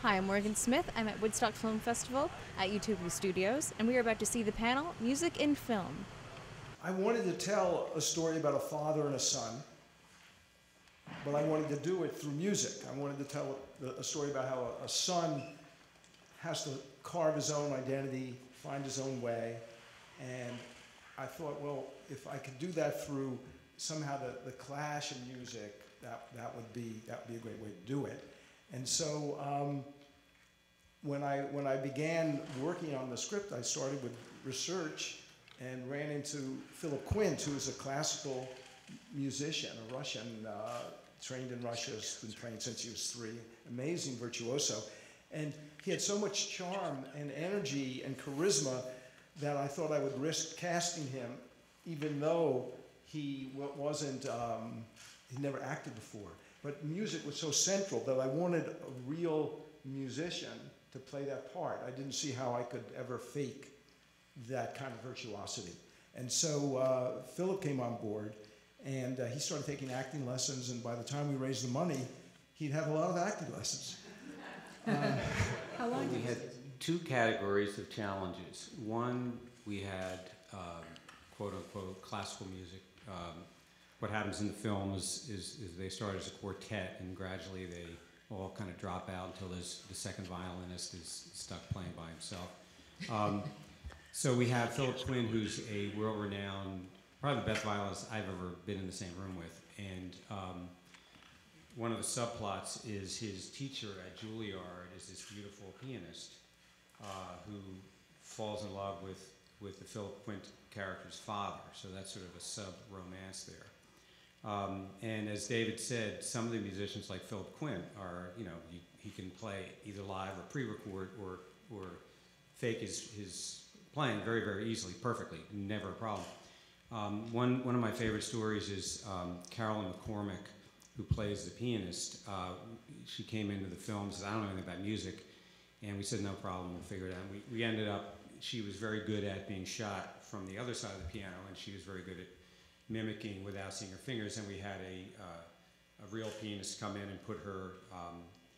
Hi, I'm Morgan Smith. I'm at Woodstock Film Festival at YouTube Studios, and we are about to see the panel Music in Film. I wanted to tell a story about a father and a son, but I wanted to do it through music. I wanted to tell a story about how a son has to carve his own identity, find his own way, and I thought, well, if I could do that through somehow the clash in music, that would be a great way to do it. And so when I began working on the script, I started with research and ran into Philip Quint, who is a classical musician, a Russian, trained in Russia, has been playing since he was 3, amazing virtuoso. And he had so much charm and energy and charisma that I thought I would risk casting him, even though he wasn't, he'd never acted before. But music was so central that I wanted a real musician to play that part. I didn't see how I could ever fake that kind of virtuosity. And so Philip came on board, and he started taking acting lessons, and by the time we raised the money, he'd have a lot of acting lessons. How long? We had 2 categories of challenges. One, we had quote-unquote classical music. What happens in the film is they start as a quartet, and gradually they all kind of drop out until the second violinist is stuck playing by himself. So we have Philip Quinn, who's a world-renowned, probably the best violinist I've ever been in the same room with. And one of the subplots is his teacher at Juilliard is this beautiful pianist who falls in love with the Philip Quinn character's father. So that's sort of a sub-romance there. And as David said, some of the musicians like Philip Quinn are, he can play either live or pre-record or fake his playing very, very easily, perfectly, never a problem. One of my favorite stories is Carolyn McCormick, who plays the pianist. She came into the film and said, I don't know anything about music. And we said, no problem, we'll figure it out. We ended up, she was very good at being shot from the other side of the piano, and she was very good at mimicking without seeing her fingers. And we had a real pianist come in and put her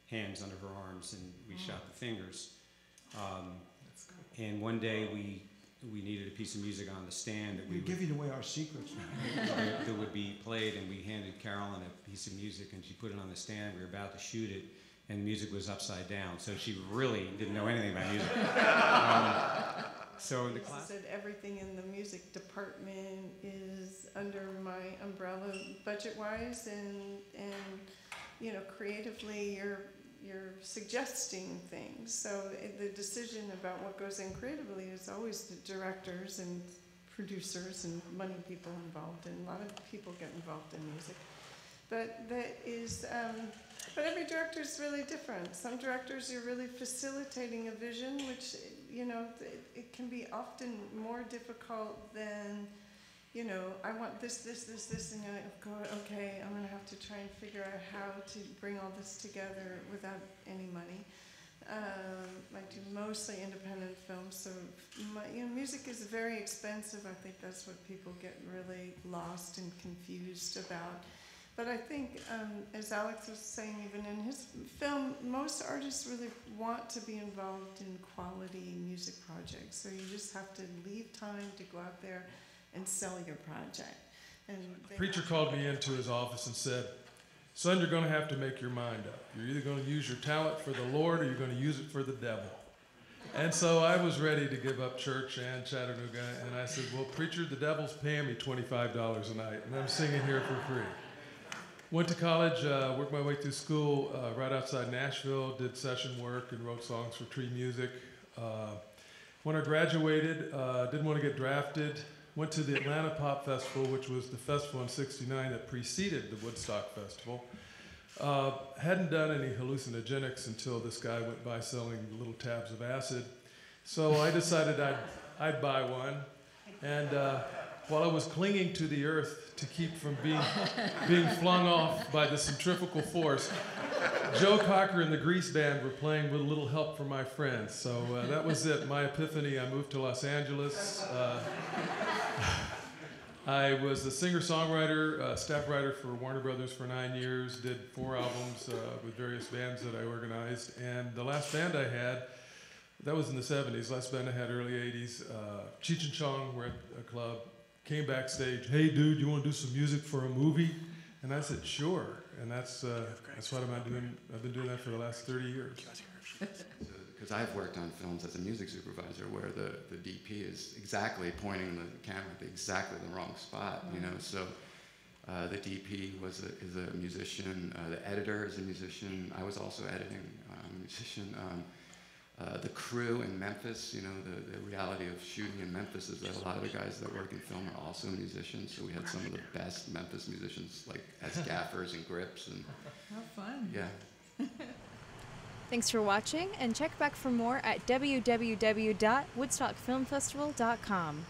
hands under her arms, and we shot the fingers. And one day we needed a piece of music on the stand that You're giving away our secrets now. that would be played, and we handed Carolyn a piece of music, and she put it on the stand. We were about to shoot it, and the music was upside down, so she really didn't know anything about music. So in the class, said everything in the music department is under my umbrella, budget-wise, and creatively, you're suggesting things. So the decision about what goes in creatively is always the directors and producers and money people involved, and a lot of people get involved in music. But but every director is really different. Some directors are really facilitating a vision, which it can be often more difficult than. I want this, and I go, okay, I'm going to have to try and figure out how to bring all this together without any money. I do mostly independent films, so music is very expensive. I think that's what people get really lost and confused about. But I think, as Alex was saying, even in his film, most artists really want to be involved in quality music projects. So you just have to leave time to go out there and sell your project. And the preacher called me into his office and said, son, you're going to have to make your mind up. You're either going to use your talent for the Lord or you're going to use it for the devil. And so I was ready to give up church and Chattanooga, and I said, well, preacher, the devil's paying me $25 a night, and I'm singing here for free. Went to college, worked my way through school right outside Nashville, did session work and wrote songs for Tree Music. When I graduated, didn't want to get drafted. Went to the Atlanta Pop Festival, which was the festival in '69 that preceded the Woodstock Festival. Hadn't done any hallucinogenics until this guy went by selling little tabs of acid. So I decided I'd buy one. And while I was clinging to the earth to keep from being flung off by the centrifugal force, Joe Cocker and the Grease Band were playing with a little help from my friends. So that was it, my epiphany. I moved to Los Angeles. I was a singer-songwriter, staff writer for Warner Brothers for 9 years, did 4 albums with various bands that I organized, and the last band I had, that was in the 70s, last band I had early 80s, Cheech and Chong were at a club, came backstage, hey dude, you want to do some music for a movie? And I said, sure, and that's what I'm doing. I've been doing that for the last 30 years. Because I've worked on films as a music supervisor where the DP is exactly pointing the camera at exactly the wrong spot, you know. So the DP is a musician, the editor is a musician. I was also editing, a musician. The crew in Memphis, you know, the reality of shooting in Memphis is that a lot of the guys that work in film are also musicians. So we had some of the best Memphis musicians, like as gaffers and grips, and How fun. yeah. Thanks for watching, and check back for more at www.woodstockfilmfestival.com.